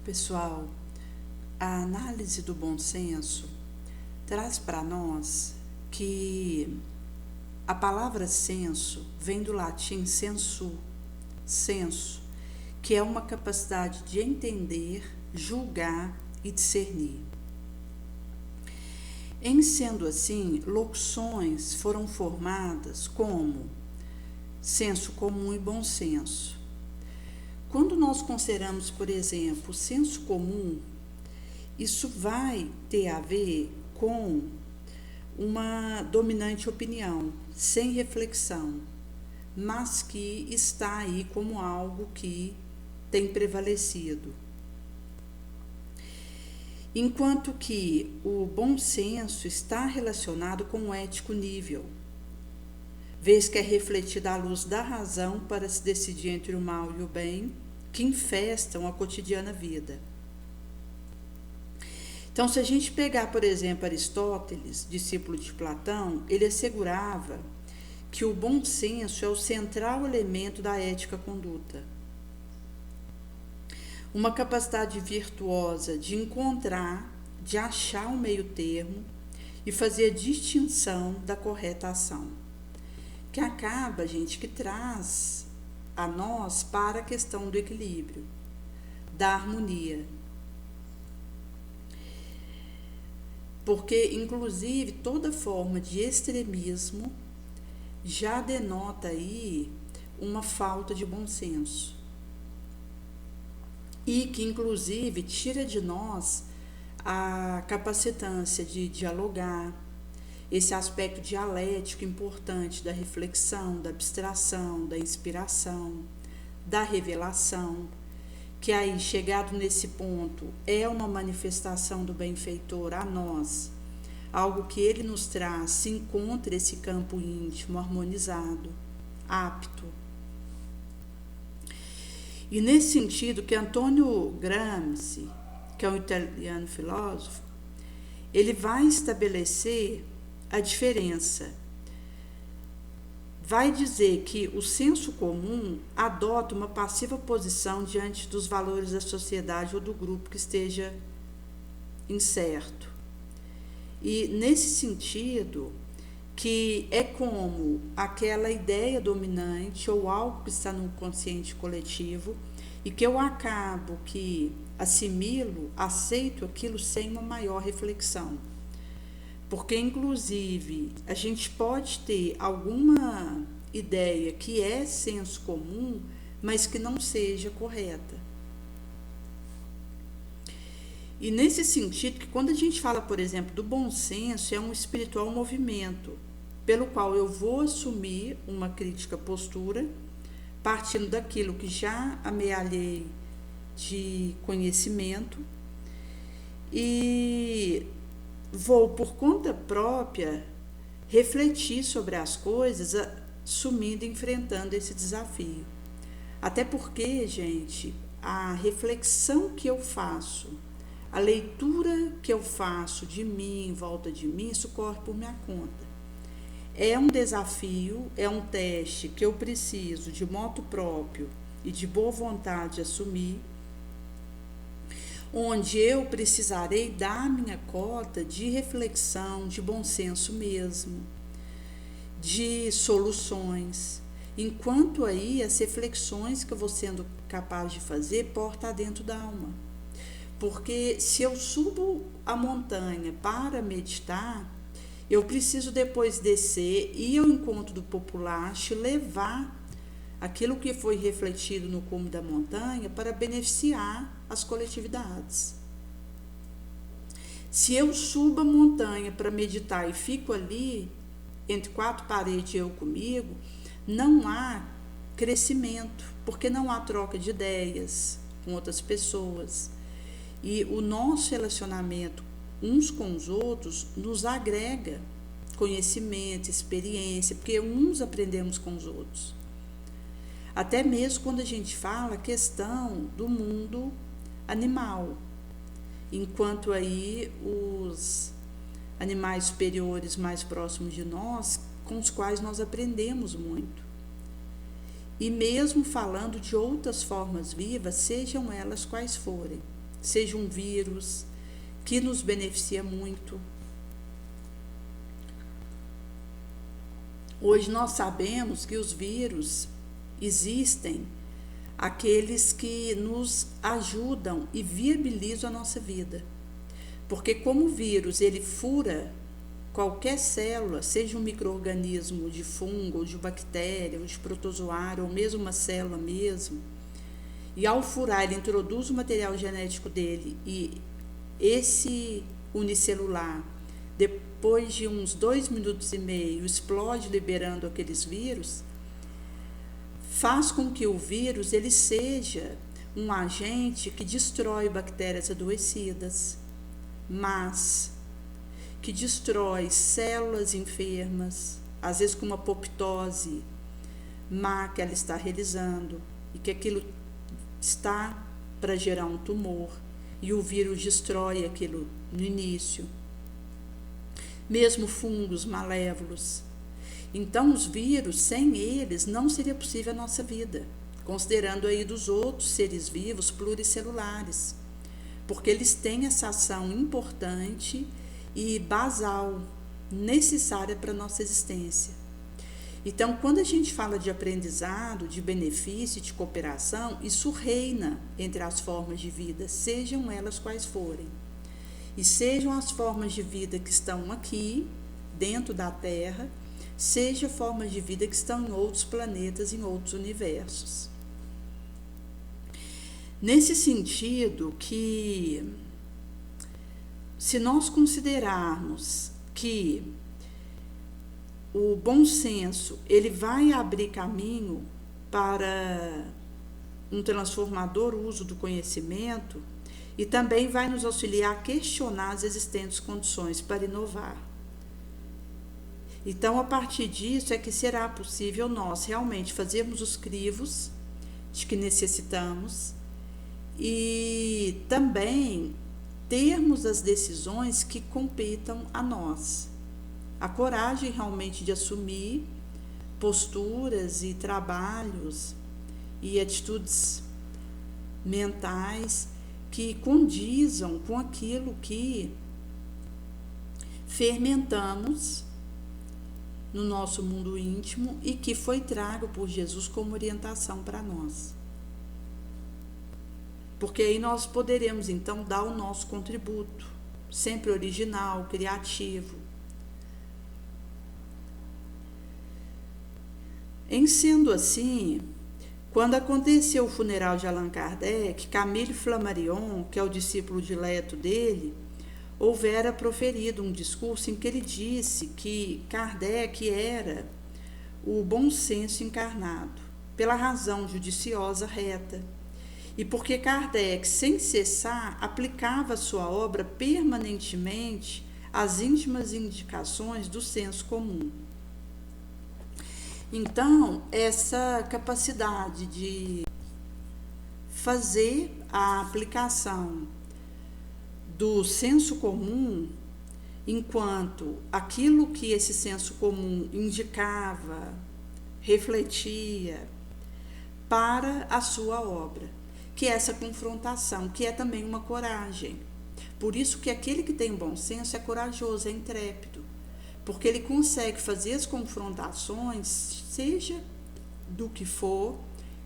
Pessoal, a análise do bom senso traz para nós que a palavra senso vem do latim senso, que é uma capacidade de entender, julgar e discernir. Em sendo assim, locuções foram formadas como senso comum e bom senso. Quando nós consideramos, por exemplo, o senso comum, isso vai ter a ver com uma dominante opinião, sem reflexão, mas que está aí como algo que tem prevalecido. Enquanto que o bom senso está relacionado com o ético nível, vez que é refletida à luz da razão para se decidir entre o mal e o bem, que infestam a cotidiana vida. Então, se a gente pegar, por exemplo, Aristóteles, discípulo de Platão, ele assegurava que o bom senso é o central elemento da ética-conduta. Uma capacidade virtuosa de encontrar, de achar um meio termo e fazer a distinção da correta ação. Que acaba, gente, que traz a nós para a questão do equilíbrio, da harmonia. Porque, inclusive, toda forma de extremismo já denota aí uma falta de bom senso. E que, inclusive, tira de nós a capacitância de dialogar, esse aspecto dialético importante da reflexão, da abstração, da inspiração, da revelação, que aí, chegado nesse ponto, é uma manifestação do benfeitor a nós, algo que ele nos traz, se encontra esse campo íntimo, harmonizado, apto. E nesse sentido que Antônio Gramsci, que é um italiano filósofo, ele vai estabelecer a diferença. Vai dizer que o senso comum adota uma passiva posição diante dos valores da sociedade ou do grupo que esteja incerto. E nesse sentido, que é como aquela ideia dominante ou algo que está no consciente coletivo e que eu acabo que assimilo, aceito aquilo sem uma maior reflexão. Porque, inclusive, a gente pode ter alguma ideia que é senso comum, mas que não seja correta. E nesse sentido, que quando a gente fala, por exemplo, do bom senso, é um espiritual movimento, pelo qual eu vou assumir uma crítica postura, partindo daquilo que já amealhei de conhecimento, e vou, por conta própria, refletir sobre as coisas, assumindo e enfrentando esse desafio. Até porque, gente, a reflexão que eu faço, a leitura que eu faço de mim, em volta de mim, isso corre por minha conta. É um desafio, é um teste que eu preciso de moto próprio e de boa vontade assumir, onde eu precisarei dar minha cota de reflexão, de bom senso mesmo, de soluções, enquanto aí as reflexões que eu vou sendo capaz de fazer porta dentro da alma. Porque se eu subo a montanha para meditar, eu preciso depois descer, ir ao encontro do populacho, levar aquilo que foi refletido no cume da montanha para beneficiar as coletividades. Se eu subo a montanha para meditar e fico ali, entre quatro paredes eu comigo, não há crescimento, porque não há troca de ideias com outras pessoas. E o nosso relacionamento uns com os outros nos agrega conhecimento, experiência, porque uns aprendemos com os outros. Até mesmo quando a gente fala a questão do mundo animal, enquanto aí os animais superiores mais próximos de nós, com os quais nós aprendemos muito. E mesmo falando de outras formas vivas, sejam elas quais forem. seja um vírus, que nos beneficia muito. Hoje nós sabemos que os vírus existem, aqueles que nos ajudam e viabilizam a nossa vida. Porque como o vírus, ele fura qualquer célula, seja um micro-organismo de fungo, ou de bactéria, ou de protozoário, ou mesmo uma célula mesmo, e ao furar, ele introduz o material genético dele, e esse unicelular, depois de uns 2 minutos e meio, explode liberando aqueles vírus, faz com que o vírus ele seja um agente que destrói bactérias adoecidas, mas que destrói células enfermas, às vezes com uma apoptose má que ela está realizando, e que aquilo está para gerar um tumor, e o vírus destrói aquilo no início. Mesmo fungos malévolos. Então, os vírus, sem eles, não seria possível a nossa vida, considerando aí dos outros seres vivos pluricelulares, porque eles têm essa ação importante e basal, necessária para a nossa existência. Então, quando a gente fala de aprendizado, de benefício, de cooperação, isso reina entre as formas de vida, sejam elas quais forem. E sejam as formas de vida que estão aqui, dentro da Terra, seja formas de vida que estão em outros planetas, em outros universos. Nesse sentido que, se nós considerarmos que o bom senso, ele vai abrir caminho para um transformador uso do conhecimento e também vai nos auxiliar a questionar as existentes condições para inovar. Então, a partir disso é que será possível nós realmente fazermos os crivos de que necessitamos e também termos as decisões que competam a nós. A coragem realmente de assumir posturas e trabalhos e atitudes mentais que condizam com aquilo que fermentamos no nosso mundo íntimo e que foi trago por Jesus como orientação para nós. Porque aí nós poderemos então dar o nosso contributo, sempre original, criativo. Em sendo assim, quando aconteceu o funeral de Allan Kardec, Camille Flammarion, que é o discípulo dileto dele, houvera proferido um discurso em que ele disse que Kardec era o bom senso encarnado, pela razão judiciosa reta, e porque Kardec, sem cessar, aplicava a sua obra permanentemente às íntimas indicações do senso comum. Então, essa capacidade de fazer a aplicação do senso comum, enquanto aquilo que esse senso comum indicava, refletia para a sua obra, que é essa confrontação, que é também uma coragem. Por isso que aquele que tem bom senso é corajoso, é intrépido, porque ele consegue fazer as confrontações, seja do que for,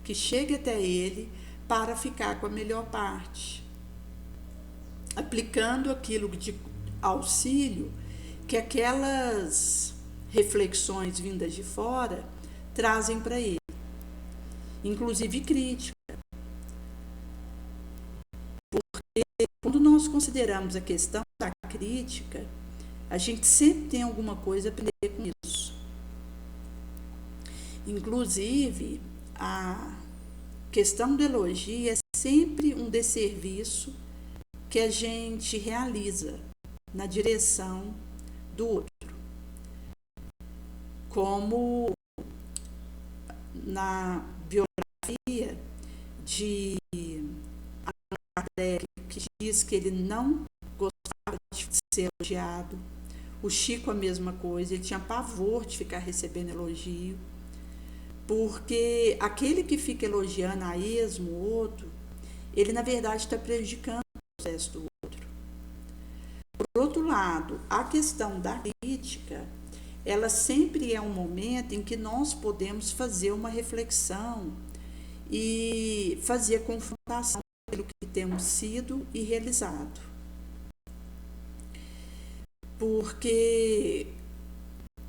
que chegue até ele para ficar com a melhor parte, aplicando aquilo de auxílio que aquelas reflexões vindas de fora trazem para ele, inclusive crítica. Porque quando nós consideramos a questão da crítica, a gente sempre tem alguma coisa a aprender com isso. Inclusive, a questão do elogio é sempre um desserviço que a gente realiza na direção do outro. Como na biografia de Allan Kardec, que diz que ele não gostava de ser elogiado. O Chico a mesma coisa, ele tinha pavor de ficar recebendo elogio, porque aquele que fica elogiando a esmo o outro, ele na verdade está prejudicando processo do outro. Por outro lado, a questão da crítica, ela sempre é um momento em que nós podemos fazer uma reflexão e fazer a confrontação pelo que temos sido e realizado. Porque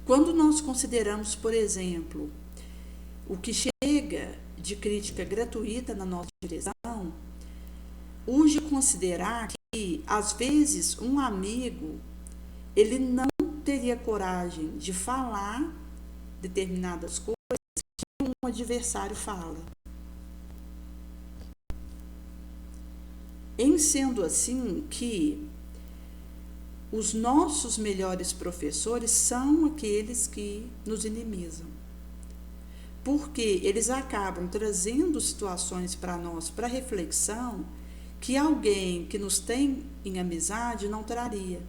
quando nós consideramos, por exemplo, o que chega de crítica gratuita na nossa direção, urge considerar que, às vezes, um amigo, ele não teria coragem de falar determinadas coisas que um adversário fala. Em sendo assim que os nossos melhores professores são aqueles que nos inimizam. Porque eles acabam trazendo situações para nós, para reflexão, que alguém que nos tem em amizade não traria.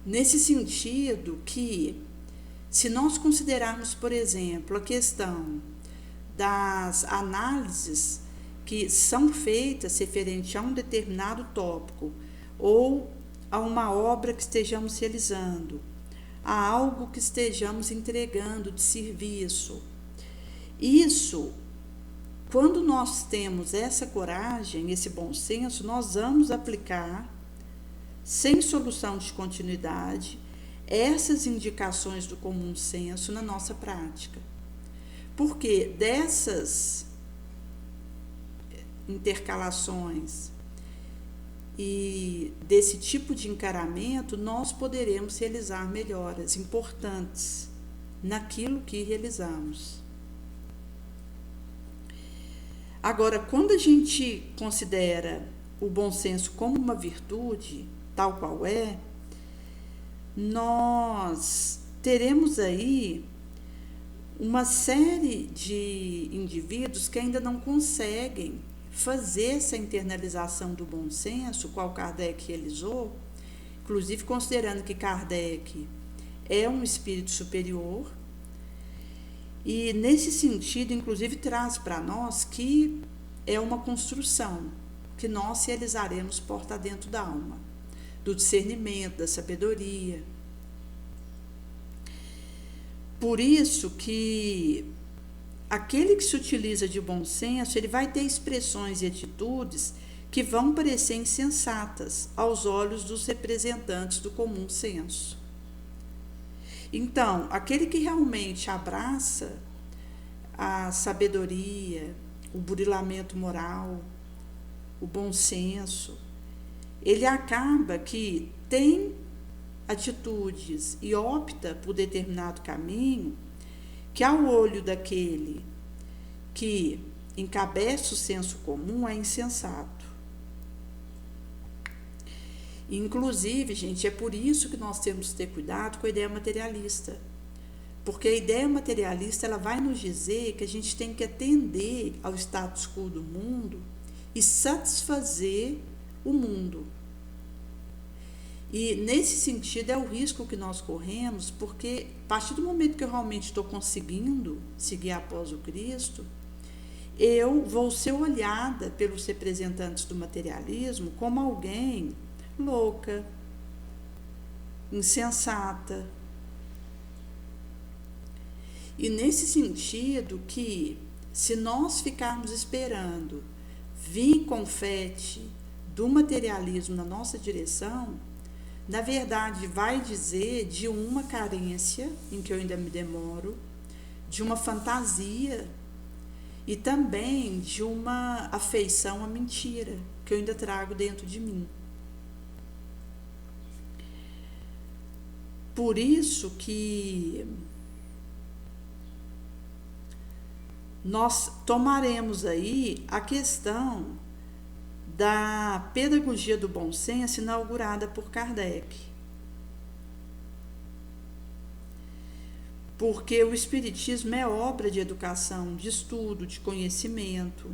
Nesse sentido que, se nós considerarmos, por exemplo, a questão das análises que são feitas referente a um determinado tópico ou a uma obra que estejamos realizando, a algo que estejamos entregando de serviço, isso, quando nós temos essa coragem, esse bom senso, nós vamos aplicar, sem solução de continuidade, essas indicações do comum senso na nossa prática. Porque dessas intercalações e desse tipo de encaramento, nós poderemos realizar melhoras importantes naquilo que realizamos. Agora, quando a gente considera o bom senso como uma virtude, tal qual é, nós teremos aí uma série de indivíduos que ainda não conseguem fazer essa internalização do bom senso, qual Kardec realizou, inclusive considerando que Kardec é um espírito superior, e nesse sentido, inclusive, traz para nós que é uma construção que nós realizaremos porta dentro da alma, do discernimento, da sabedoria. Por isso que aquele que se utiliza de bom senso, ele vai ter expressões e atitudes que vão parecer insensatas aos olhos dos representantes do comum senso. Então, aquele que realmente abraça a sabedoria, o burilamento moral, o bom senso, ele acaba que tem atitudes e opta por determinado caminho que, ao olho daquele que encabeça o senso comum, é insensato. Inclusive, gente, é por isso que nós temos que ter cuidado com a ideia materialista. Porque a ideia materialista, ela vai nos dizer que a gente tem que atender ao status quo do mundo e satisfazer o mundo. E, nesse sentido, é o risco que nós corremos, porque, a partir do momento que eu realmente estou conseguindo seguir após o Cristo, eu vou ser olhada pelos representantes do materialismo como alguém louca, insensata. E nesse sentido que, se nós ficarmos esperando vir confete do materialismo na nossa direção, na verdade vai dizer de uma carência, em que eu ainda me demoro, de uma fantasia e também de uma afeição à mentira, que eu ainda trago dentro de mim. Por isso que nós tomaremos aí a questão da pedagogia do bom senso inaugurada por Kardec. Porque o Espiritismo é obra de educação, de estudo, de conhecimento.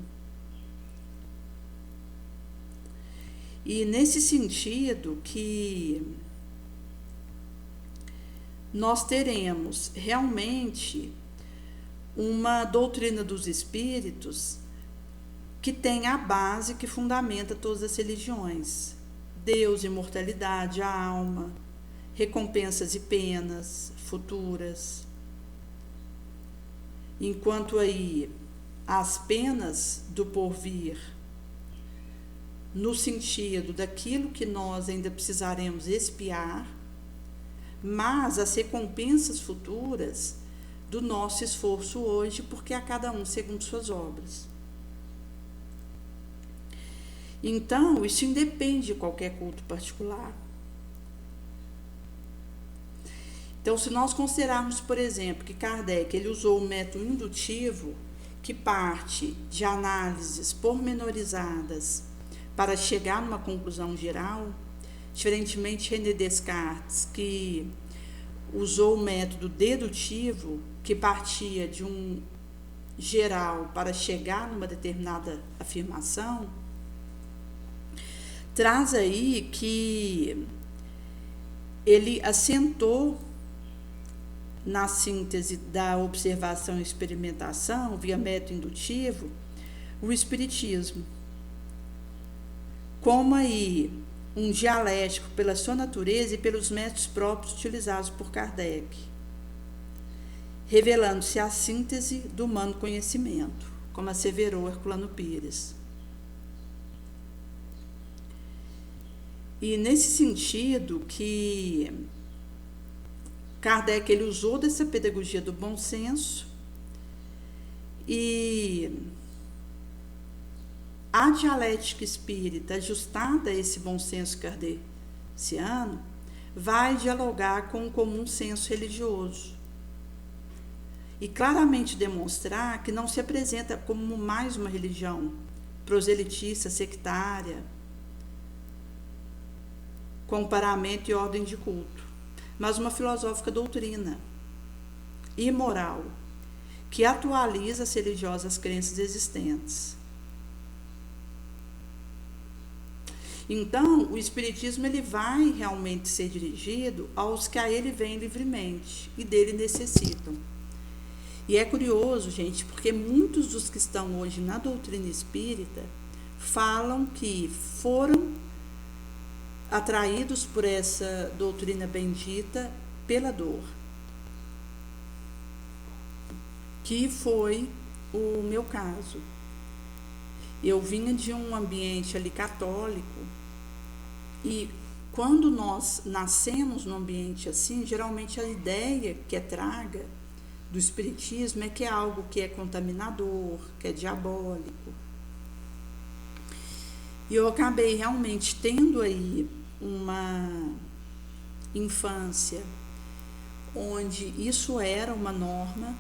E nesse sentido que nós teremos realmente uma doutrina dos espíritos que tem a base que fundamenta todas as religiões: Deus, imortalidade, a alma, recompensas e penas futuras. Enquanto aí as penas do porvir, no sentido daquilo que nós ainda precisaremos expiar, mas as recompensas futuras do nosso esforço hoje, porque a cada um segundo suas obras. Então, isso independe de qualquer culto particular. Então, se nós considerarmos, por exemplo, que Kardec ele usou o método indutivo, que parte de análises pormenorizadas para chegar numa conclusão geral, diferentemente René Descartes, que usou o método dedutivo, que partia de um geral para chegar numa determinada afirmação, traz aí que ele assentou na síntese da observação e experimentação, via método indutivo, o espiritismo, como aí um dialético pela sua natureza e pelos métodos próprios utilizados por Kardec, revelando-se a síntese do humano conhecimento, como asseverou Herculano Pires. E nesse sentido que Kardec ele usou dessa pedagogia do bom senso, e a dialética espírita ajustada a esse bom senso kardeciano vai dialogar com o comum senso religioso e claramente demonstrar que não se apresenta como mais uma religião proselitista, sectária, com paramento e ordem de culto, mas uma filosófica doutrina e moral que atualiza as religiosas crenças existentes. Então, o espiritismo ele vai realmente ser dirigido aos que a ele vêm livremente e dele necessitam. E é curioso, gente, porque muitos dos que estão hoje na doutrina espírita falam que foram atraídos por essa doutrina bendita pela dor, que foi o meu caso. Eu vinha de um ambiente ali católico, e quando nós nascemos num ambiente assim, geralmente a ideia que é traga do espiritismo é que é algo que é contaminador, que é diabólico. E eu acabei realmente tendo aí uma infância onde isso era uma norma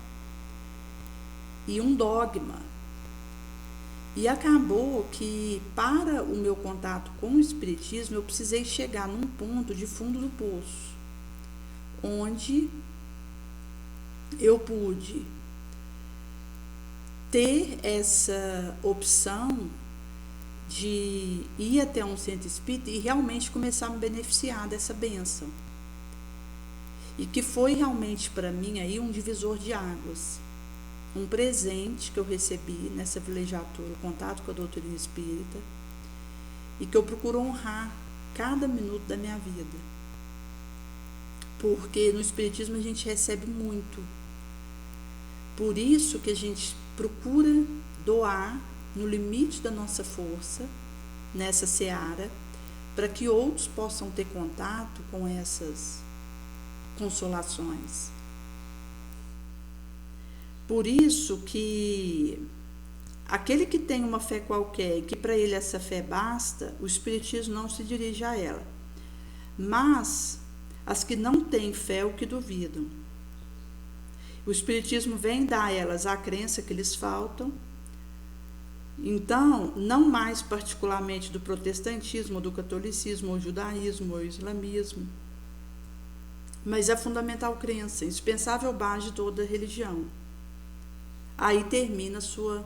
e um dogma. E acabou que, para o meu contato com o espiritismo, eu precisei chegar num ponto de fundo do poço, onde eu pude ter essa opção de ir até um centro espírita e realmente começar a me beneficiar dessa bênção. E que foi realmente para mim aí um divisor de águas, um presente que eu recebi nessa vilegiatura, o contato com a doutrina espírita, e que eu procuro honrar cada minuto da minha vida. Porque no espiritismo a gente recebe muito. Por isso que a gente procura doar no limite da nossa força, nessa seara, para que outros possam ter contato com essas consolações. Por isso que aquele que tem uma fé qualquer e que para ele essa fé basta, o espiritismo não se dirige a ela. Mas as que não têm fé, o que duvidam. O espiritismo vem dar a elas a crença que lhes faltam. Então, não mais particularmente do protestantismo, ou do catolicismo, ou judaísmo, ou islamismo, mas a fundamental crença, indispensável base de toda religião. Aí termina a sua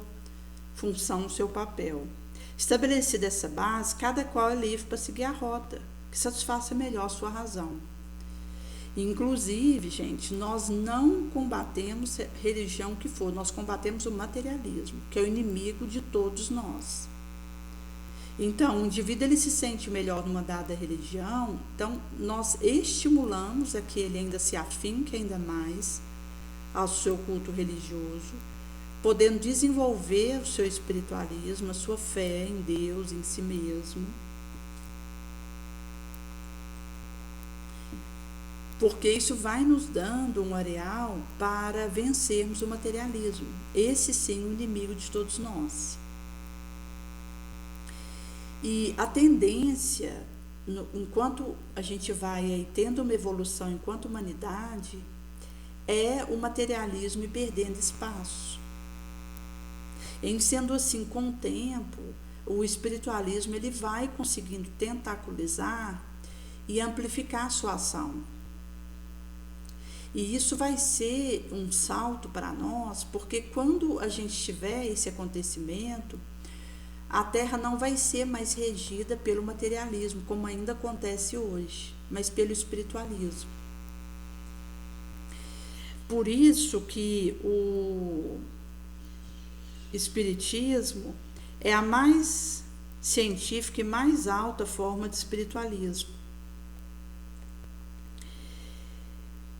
função, o seu papel. Estabelecida essa base, cada qual é livre para seguir a rota que satisfaça melhor a sua razão. Inclusive, gente, nós não combatemos religião que for, nós combatemos o materialismo, que é o inimigo de todos nós. Então, o indivíduo ele se sente melhor numa dada religião, então nós estimulamos a que ele ainda se afinque ainda mais ao seu culto religioso, podendo desenvolver o seu espiritualismo, a sua fé em Deus, em si mesmo. Porque isso vai nos dando um areal para vencermos o materialismo. Esse sim, o inimigo de todos nós. E a tendência, enquanto a gente vai aí tendo uma evolução enquanto humanidade, é o materialismo ir perdendo espaço. Em sendo assim, com o tempo, o espiritualismo ele vai conseguindo tentaculizar e amplificar a sua ação. E isso vai ser um salto para nós, porque quando a gente tiver esse acontecimento, a Terra não vai ser mais regida pelo materialismo, como ainda acontece hoje, mas pelo espiritualismo. Por isso que o espiritismo é a mais científica e mais alta forma de espiritualismo.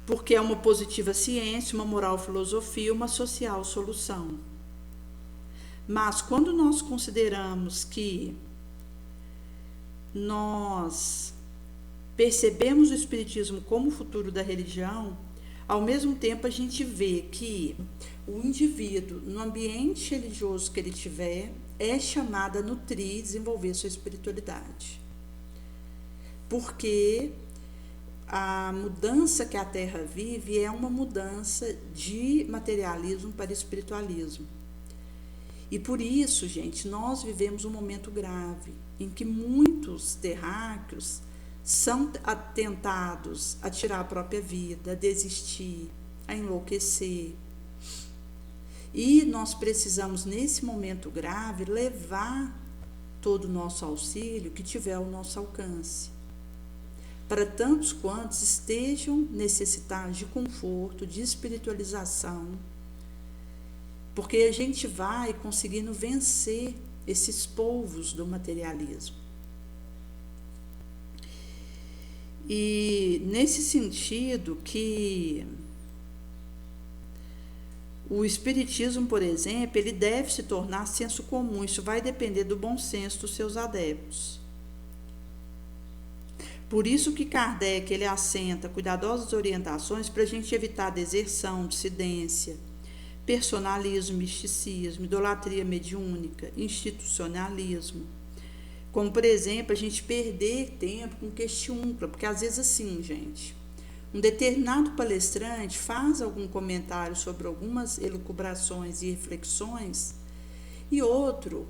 Porque é uma positiva ciência, uma moral filosofia, uma social solução. Mas quando nós consideramos que nós percebemos o espiritismo como o futuro da religião, ao mesmo tempo a gente vê que o indivíduo, no ambiente religioso que ele tiver, é chamado a nutrir e desenvolver sua espiritualidade. Porque a mudança que a Terra vive é uma mudança de materialismo para espiritualismo. E por isso, gente, nós vivemos um momento grave, em que muitos terráqueos são tentados a tirar a própria vida, a desistir, a enlouquecer. E nós precisamos, nesse momento grave, levar todo o nosso auxílio que tiver ao nosso alcance, para tantos quantos estejam necessitados de conforto, de espiritualização, porque a gente vai conseguindo vencer esses polvos do materialismo. E nesse sentido que o espiritismo, por exemplo, ele deve se tornar senso comum, isso vai depender do bom senso dos seus adeptos. Por isso que Kardec ele assenta cuidadosas orientações para a gente evitar deserção, dissidência, personalismo, misticismo, idolatria mediúnica, institucionalismo. Como, por exemplo, a gente perder tempo com questiúncula, porque às vezes assim, gente, um determinado palestrante faz algum comentário sobre algumas elucubrações e reflexões e outro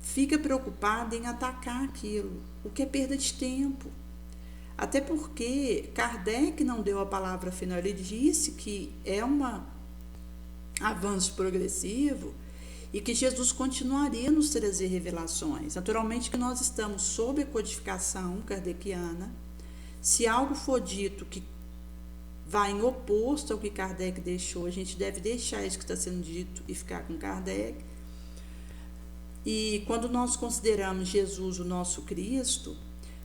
fica preocupado em atacar aquilo, o que é perda de tempo. Até porque Kardec não deu a palavra final, ele disse que é um avanço progressivo e que Jesus continuaria a nos trazer revelações. Naturalmente que nós estamos sob a codificação kardeciana. Se algo for dito que vai em oposto ao que Kardec deixou, a gente deve deixar isso que está sendo dito e ficar com Kardec. E quando nós consideramos Jesus o nosso Cristo,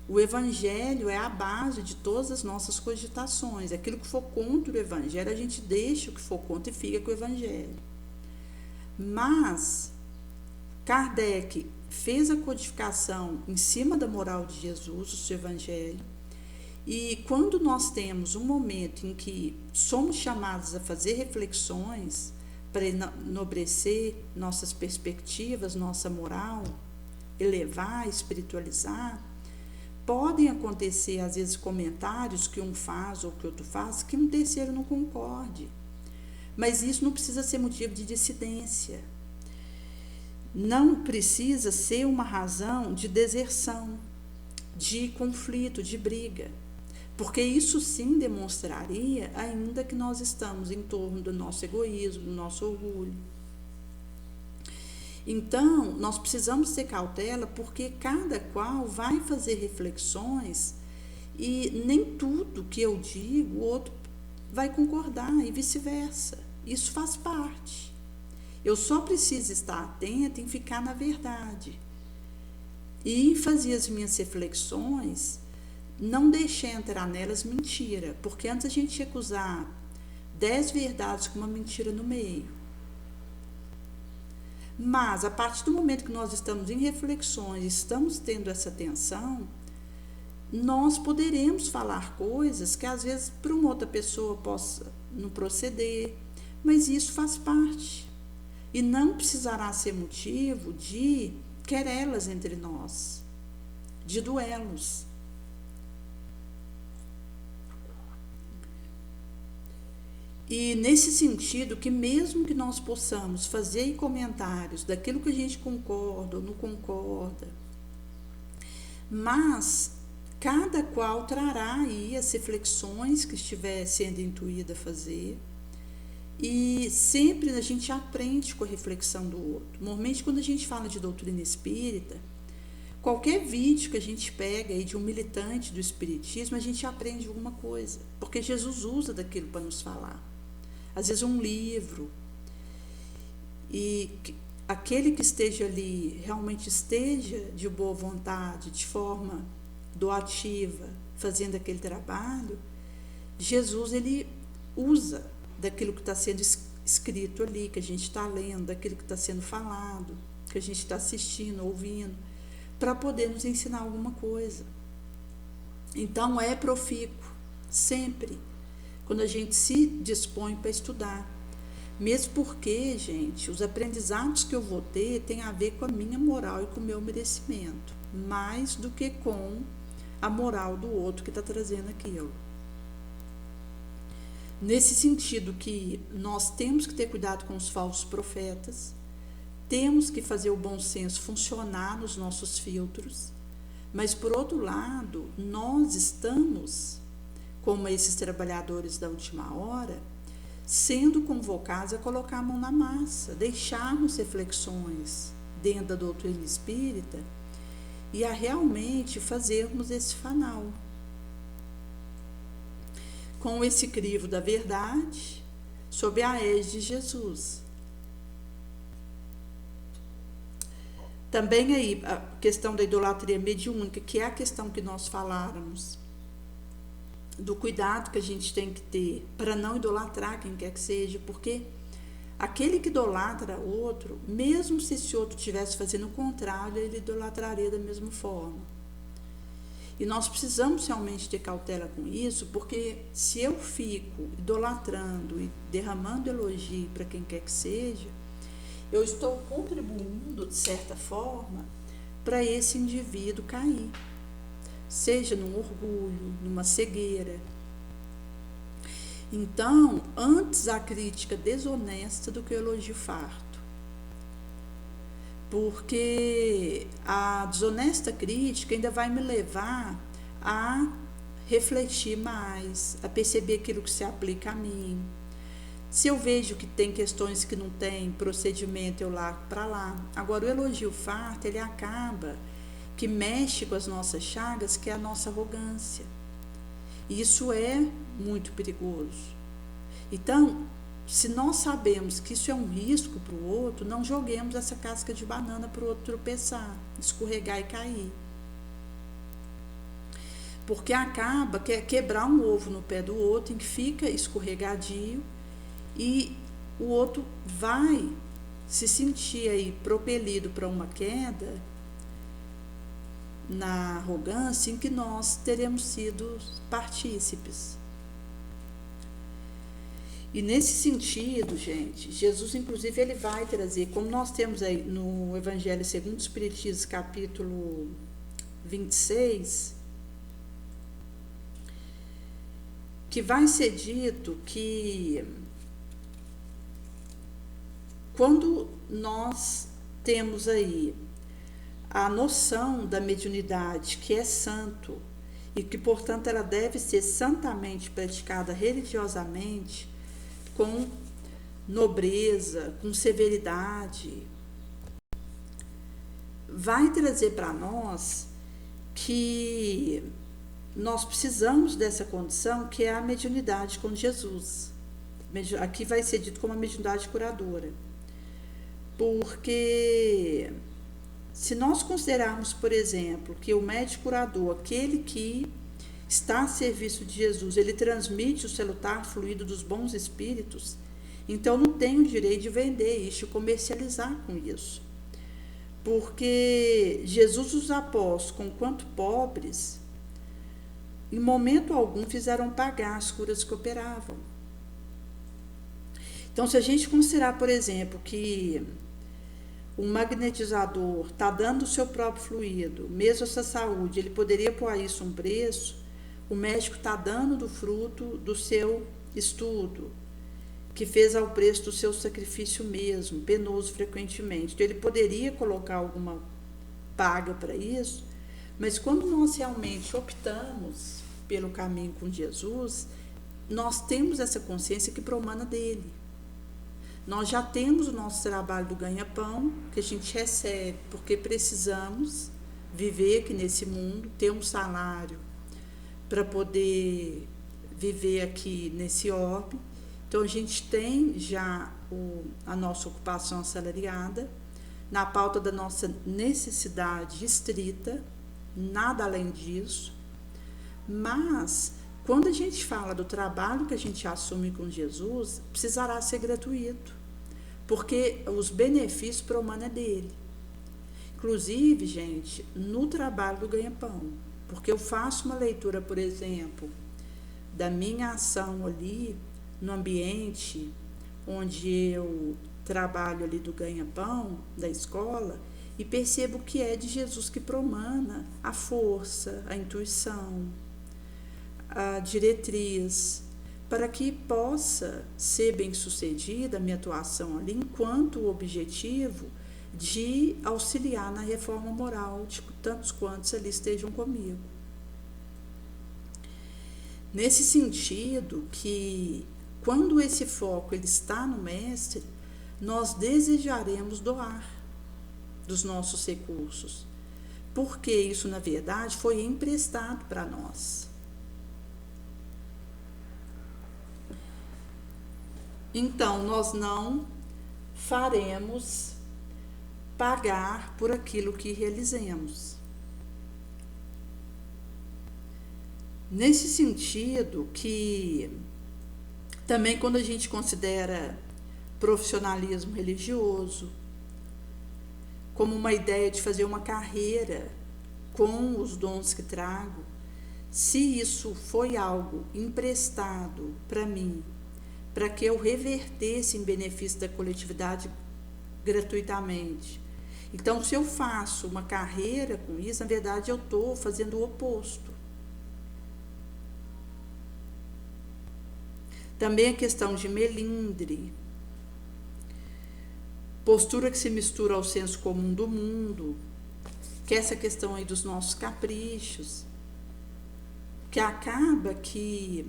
o Evangelho é a base de todas as nossas cogitações. Aquilo que for contra o Evangelho, a gente deixa o que for contra e fica com o Evangelho. Mas Kardec fez a codificação em cima da moral de Jesus, o seu Evangelho, e quando nós temos um momento em que somos chamados a fazer reflexões para enobrecer nossas perspectivas, nossa moral, elevar, espiritualizar, podem acontecer, às vezes, comentários que um faz ou que outro faz, que um terceiro não concorde. Mas isso não precisa ser motivo de dissidência. Não precisa ser uma razão de deserção, de conflito, de briga. Porque isso sim demonstraria ainda que nós estamos em torno do nosso egoísmo, do nosso orgulho. Então, nós precisamos ter cautela porque cada qual vai fazer reflexões E nem tudo que eu digo o outro vai concordar e vice-versa. Isso faz parte. Eu só preciso estar atenta em ficar na verdade. E fazer as minhas reflexões, não deixar entrar nelas mentira, porque antes a gente tinha que usar 10 verdades com uma mentira no meio. Mas, a partir do momento que nós estamos em reflexões, estamos tendo essa atenção, nós poderemos falar coisas que às vezes para uma outra pessoa possa não proceder, mas isso faz parte. E não precisará ser motivo de querelas entre nós, de duelos. E nesse sentido, que mesmo que nós possamos fazer comentários daquilo que a gente concorda ou não concorda, mas cada qual trará aí as reflexões que estiver sendo intuída a fazer, e sempre a gente aprende com a reflexão do outro. Normalmente, quando a gente fala de doutrina espírita, qualquer vídeo que a gente pega aí de um militante do espiritismo, a gente aprende alguma coisa, porque Jesus usa daquilo para nos falar. Às vezes um livro, e aquele que esteja ali realmente esteja de boa vontade, de forma doativa, fazendo aquele trabalho, Jesus ele usa daquilo que está sendo escrito ali, que a gente está lendo, daquilo que está sendo falado, que a gente está assistindo, ouvindo, para poder nos ensinar alguma coisa. Então é profícuo, sempre, quando a gente se dispõe para estudar. Mesmo porque, gente, os aprendizados que eu vou ter tem a ver com a minha moral e com o meu merecimento, mais do que com a moral do outro que está trazendo aquilo. Nesse sentido que nós temos que ter cuidado com os falsos profetas, temos que fazer o bom senso funcionar nos nossos filtros, mas, por outro lado, nós estamos, como esses trabalhadores da última hora, sendo convocados a colocar a mão na massa, deixarmos reflexões dentro da doutrina espírita e a realmente fazermos esse fanal. Com esse crivo da verdade, sob a égide de Jesus. Também aí a questão da idolatria mediúnica, que é a questão que nós faláramos, do cuidado que a gente tem que ter para não idolatrar quem quer que seja, porque aquele que idolatra outro, mesmo se esse outro estivesse fazendo o contrário, ele idolatraria da mesma forma. E nós precisamos realmente ter cautela com isso, porque se eu fico idolatrando e derramando elogio para quem quer que seja, eu estou contribuindo, de certa forma, para esse indivíduo cair, seja num orgulho, numa cegueira. Então, antes a crítica desonesta do que o elogio farto. Porque a desonesta crítica ainda vai me levar a refletir mais, a perceber aquilo que se aplica a mim. Se eu vejo que tem questões que não tem procedimento, eu largo para lá. Agora, o elogio farto, ele acaba que mexe com as nossas chagas, que é a nossa arrogância. E isso é muito perigoso. Então, se nós sabemos que isso é um risco para o outro, não joguemos essa casca de banana para o outro tropeçar, escorregar e cair. Porque acaba que é quebrar um ovo no pé do outro, em que fica escorregadio, e o outro vai se sentir aí propelido para uma queda na arrogância em que nós teremos sido partícipes. E nesse sentido, gente, Jesus, inclusive, ele vai trazer, como nós temos aí no Evangelho segundo o Espiritismo, capítulo 26, que vai ser dito que quando nós temos aí a noção da mediunidade, que é santo, e que, portanto, ela deve ser santamente praticada religiosamente, com nobreza, com severidade, vai trazer para nós que nós precisamos dessa condição que é a mediunidade com Jesus. Aqui vai ser dito como a mediunidade curadora. Porque se nós considerarmos, por exemplo, que o médico curador, aquele que está a serviço de Jesus, ele transmite o salutar fluido dos bons espíritos, então não tem o direito de vender isso, de comercializar com isso. Porque Jesus os apóstolos, conquanto pobres, em momento algum fizeram pagar as curas que operavam. Então, se a gente considerar, por exemplo, que um magnetizador está dando o seu próprio fluido, mesmo essa saúde, ele poderia pôr a isso um preço, o médico está dando do fruto do seu estudo, que fez ao preço do seu sacrifício mesmo, penoso frequentemente. Então, ele poderia colocar alguma paga para isso, mas quando nós realmente optamos pelo caminho com Jesus, nós temos essa consciência que promana dele. Nós já temos o nosso trabalho do ganha-pão, que a gente recebe porque precisamos viver aqui nesse mundo, ter um salário para poder viver aqui nesse orbe. Então, a gente tem já a nossa ocupação assalariada, na pauta da nossa necessidade estrita, nada além disso. Mas, quando a gente fala do trabalho que a gente assume com Jesus, precisará ser gratuito, porque os benefícios promanam dele. Inclusive, gente, no trabalho do ganha-pão, porque eu faço uma leitura, por exemplo, da minha ação ali, no ambiente onde eu trabalho ali do ganha-pão, da escola, e percebo que é de Jesus que promana a força, a intuição, a diretriz, para que possa ser bem sucedida a minha atuação ali, enquanto o objetivo de auxiliar na reforma moral de tantos quantos ali estejam comigo. Nesse sentido que, quando esse foco ele está no Mestre, nós desejaremos doar dos nossos recursos, porque isso, na verdade, foi emprestado para nós. Então, nós não faremos pagar por aquilo que realizemos. Nesse sentido que também quando a gente considera profissionalismo religioso como uma ideia de fazer uma carreira com os dons que trago, se isso foi algo emprestado para mim, para que eu revertesse em benefício da coletividade gratuitamente. Então, se eu faço uma carreira com isso, na verdade eu estou fazendo o oposto. Também a questão de melindre, postura que se mistura ao senso comum do mundo, que é essa questão aí dos nossos caprichos, que acaba que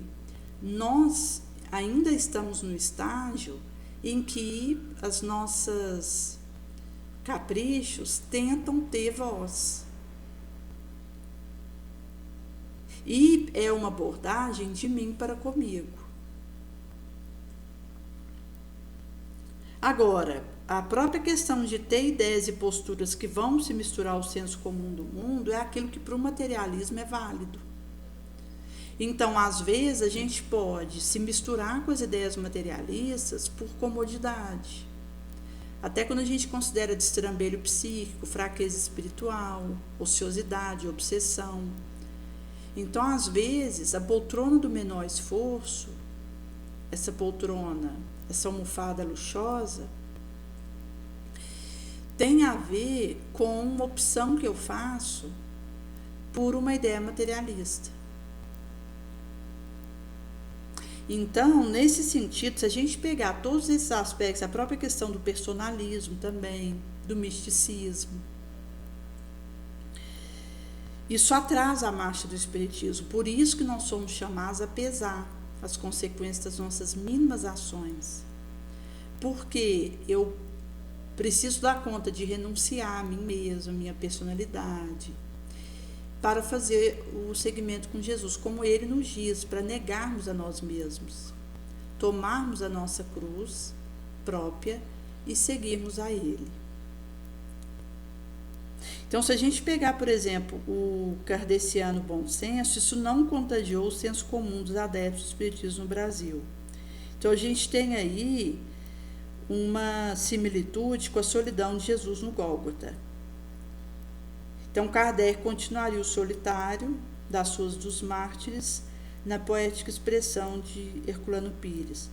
nós ainda estamos no estágio em que as nossas caprichos tentam ter voz. E é uma abordagem de mim para comigo. Agora, a própria questão de ter ideias e posturas que vão se misturar ao senso comum do mundo é aquilo que para o materialismo é válido. Então, às vezes, a gente pode se misturar com as ideias materialistas por comodidade. Até quando a gente considera destrambelho psíquico, fraqueza espiritual, ociosidade, obsessão. Então, às vezes, a poltrona do menor esforço, essa poltrona, essa almofada luxuosa, tem a ver com uma opção que eu faço por uma ideia materialista. Então, nesse sentido, se a gente pegar todos esses aspectos, a própria questão do personalismo também, do misticismo, isso atrasa a marcha do espiritismo. Por isso que nós somos chamados a pesar as consequências das nossas mínimas ações. Porque eu preciso dar conta de renunciar a mim mesmo, a minha personalidade, para fazer o seguimento com Jesus, como ele nos diz, para negarmos a nós mesmos, tomarmos a nossa cruz própria e seguirmos a ele. Então, se a gente pegar, por exemplo, o kardeciano bom senso, isso não contagiou o senso comum dos adeptos do espiritismo no Brasil. Então, a gente tem aí uma similitude com a solidão de Jesus no Gólgota. Então, Kardec continuaria o solitário das suas dos mártires na poética expressão de Herculano Pires.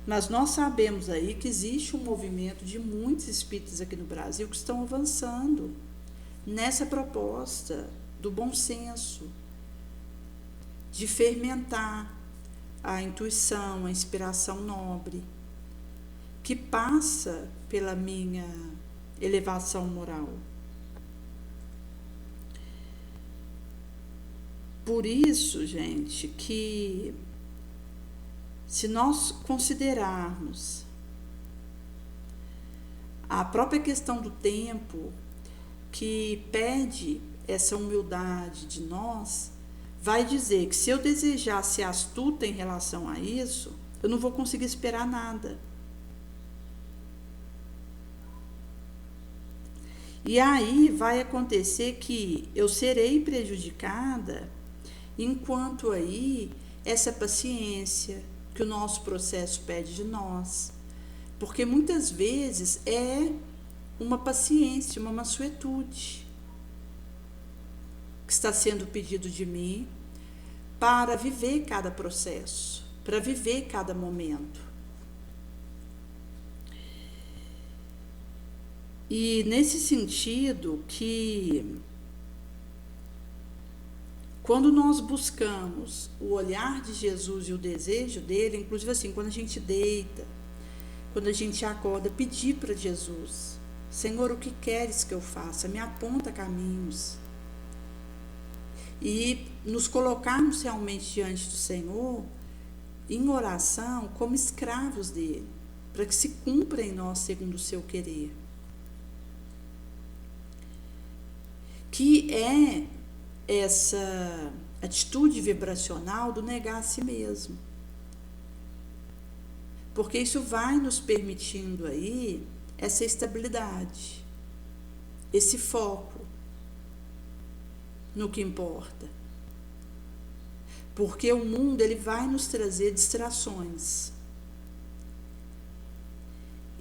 Mas nós sabemos aí que existe um movimento de muitos espíritas aqui no Brasil que estão avançando nessa proposta do bom senso, de fermentar a intuição, a inspiração nobre, que passa pela minha elevação moral. Por isso, gente, que se nós considerarmos a própria questão do tempo, que pede essa humildade de nós, vai dizer que se eu desejar ser astuta em relação a isso, eu não vou conseguir esperar nada. E aí vai acontecer que eu serei prejudicada enquanto aí essa paciência que o nosso processo pede de nós, porque muitas vezes é uma paciência, uma mansuetude que está sendo pedido de mim para viver cada processo, para viver cada momento. E nesse sentido que quando nós buscamos o olhar de Jesus e o desejo dele, inclusive assim, quando a gente deita, quando a gente acorda, pedir para Jesus: Senhor, o que queres que eu faça? Me aponta caminhos. E nos colocarmos realmente diante do Senhor, em oração, como escravos dele, para que se cumpra em nós segundo o seu querer. Que é essa atitude vibracional do negar a si mesmo. Porque isso vai nos permitindo aí essa estabilidade, esse foco no que importa. Porque o mundo ele vai nos trazer distrações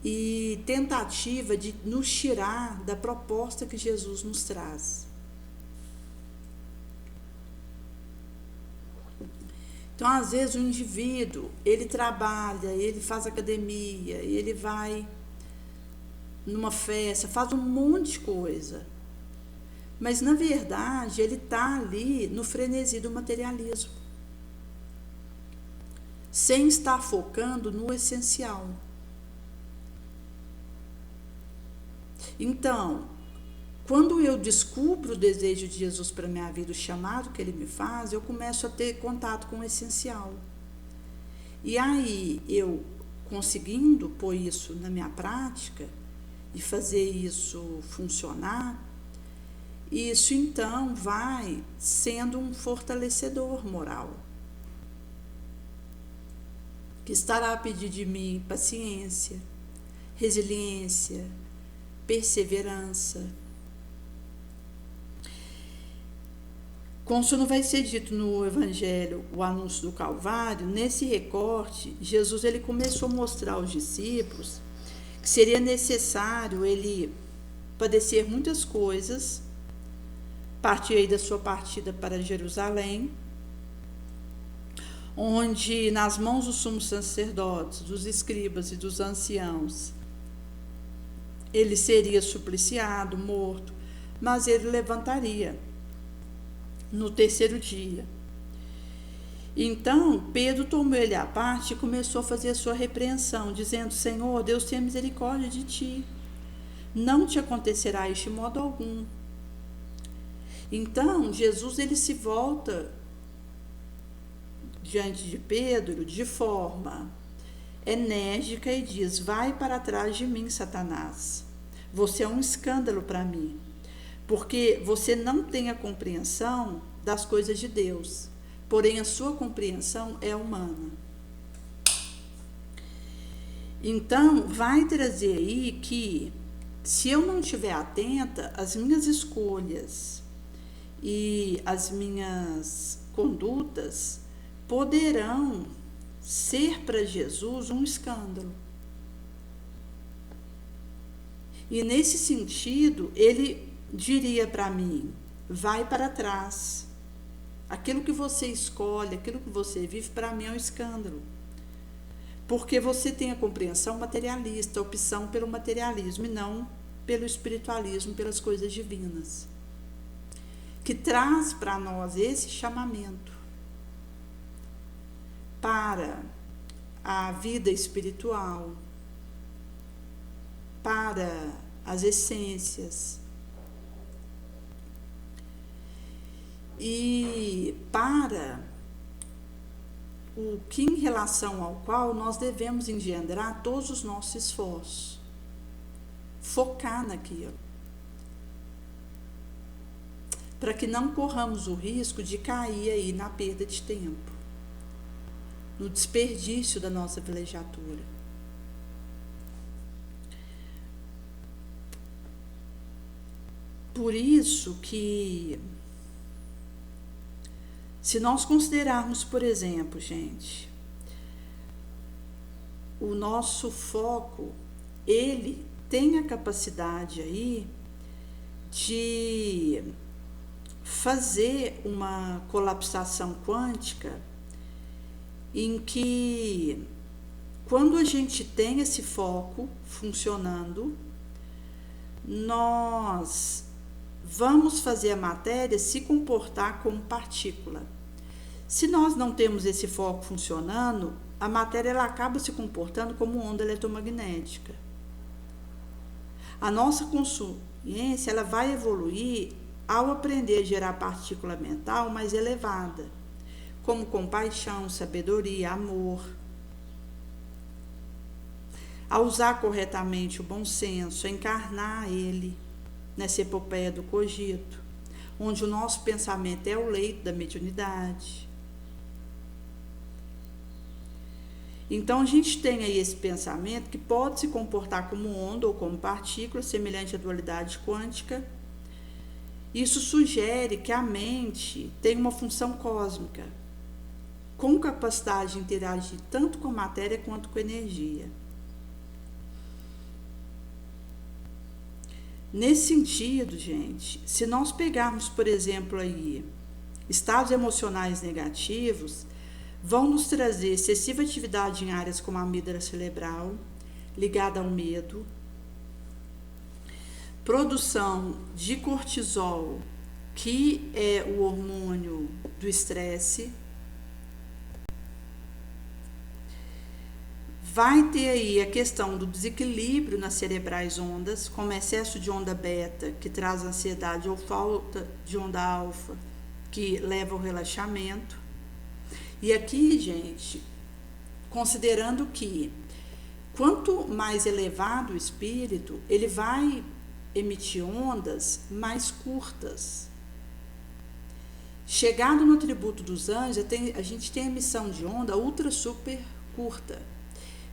e tentativa de nos tirar da proposta que Jesus nos traz. Então, às vezes, o indivíduo, ele trabalha, ele faz academia, ele vai numa festa, faz um monte de coisa. Mas, na verdade, ele está ali no frenesi do materialismo, sem estar focando no essencial. Então, quando eu descubro o desejo de Jesus para a minha vida, o chamado que ele me faz, eu começo a ter contato com o essencial. E aí, eu conseguindo pôr isso na minha prática e fazer isso funcionar, isso então vai sendo um fortalecedor moral, que estará a pedir de mim paciência, resiliência, perseverança. Conforme vai ser dito no Evangelho, o anúncio do Calvário, nesse recorte, Jesus ele começou a mostrar aos discípulos que seria necessário ele padecer muitas coisas, partir aí da sua partida para Jerusalém, onde nas mãos dos sumos sacerdotes, dos escribas e dos anciãos, ele seria supliciado, morto, mas ele levantaria no terceiro dia. Então, Pedro tomou ele à parte e começou a fazer a sua repreensão, dizendo: Senhor, Deus tenha misericórdia de ti. Não te acontecerá este modo algum. Então, Jesus ele se volta diante de Pedro de forma enérgica e diz: vai para trás de mim, Satanás. Você é um escândalo para mim, porque você não tem a compreensão das coisas de Deus, porém a sua compreensão é humana. Então, vai trazer aí que, se eu não estiver atenta, as minhas escolhas e as minhas condutas poderão ser para Jesus um escândalo. E nesse sentido, ele diria para mim: vai para trás. Aquilo que você escolhe, aquilo que você vive, para mim é um escândalo. Porque você tem a compreensão materialista, a opção pelo materialismo e não pelo espiritualismo, pelas coisas divinas, que traz para nós esse chamamento para a vida espiritual, para as essências e para o que, em relação ao qual nós devemos engendrar todos os nossos esforços, focar naquilo, para que não corramos o risco de cair aí na perda de tempo, no desperdício da nossa vilegiatura. Por isso que, se nós considerarmos, por exemplo, gente, o nosso foco, ele tem a capacidade aí de fazer uma colapsação quântica em que, quando a gente tem esse foco funcionando, nós vamos fazer a matéria se comportar como partícula. Se nós não temos esse foco funcionando, a matéria ela acaba se comportando como onda eletromagnética. A nossa consciência ela vai evoluir ao aprender a gerar partícula mental mais elevada, como compaixão, sabedoria, amor. A usar corretamente o bom senso, a encarnar ele nessa epopeia do cogito, onde o nosso pensamento é o leito da mediunidade. Então, a gente tem aí esse pensamento que pode se comportar como onda ou como partícula, semelhante à dualidade quântica. Isso sugere que a mente tem uma função cósmica, com capacidade de interagir tanto com a matéria quanto com a energia. Nesse sentido, gente, se nós pegarmos, por exemplo, aí, estados emocionais negativos, vão nos trazer excessiva atividade em áreas como a amígdala cerebral, ligada ao medo, produção de cortisol, que é o hormônio do estresse. Vai ter aí a questão do desequilíbrio nas cerebrais ondas, como excesso de onda beta, que traz ansiedade, ou falta de onda alfa, que leva ao relaxamento. E aqui, gente, considerando que quanto mais elevado o espírito, ele vai emitir ondas mais curtas. Chegado no atributo dos anjos, a gente tem a emissão de onda ultra super curta,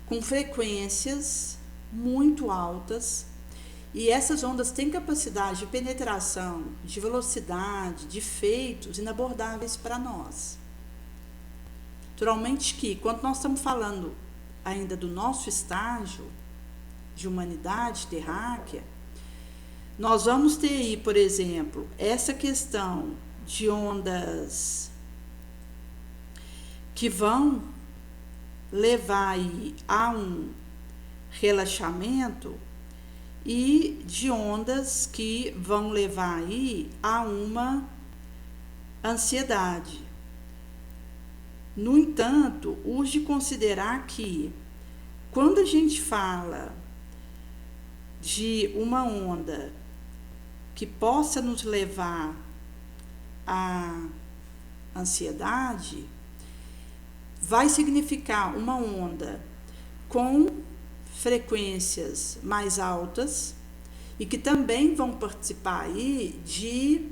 com frequências muito altas, e essas ondas têm capacidade de penetração, de velocidade, de efeitos inabordáveis para nós. Naturalmente que, quando nós estamos falando ainda do nosso estágio de humanidade terráquea, nós vamos ter aí, por exemplo, essa questão de ondas que vão levar aí a um relaxamento e de ondas que vão levar aí a uma ansiedade. No entanto, urge considerar que, quando a gente fala de uma onda que possa nos levar à ansiedade, vai significar uma onda com frequências mais altas e que também vão participar aí de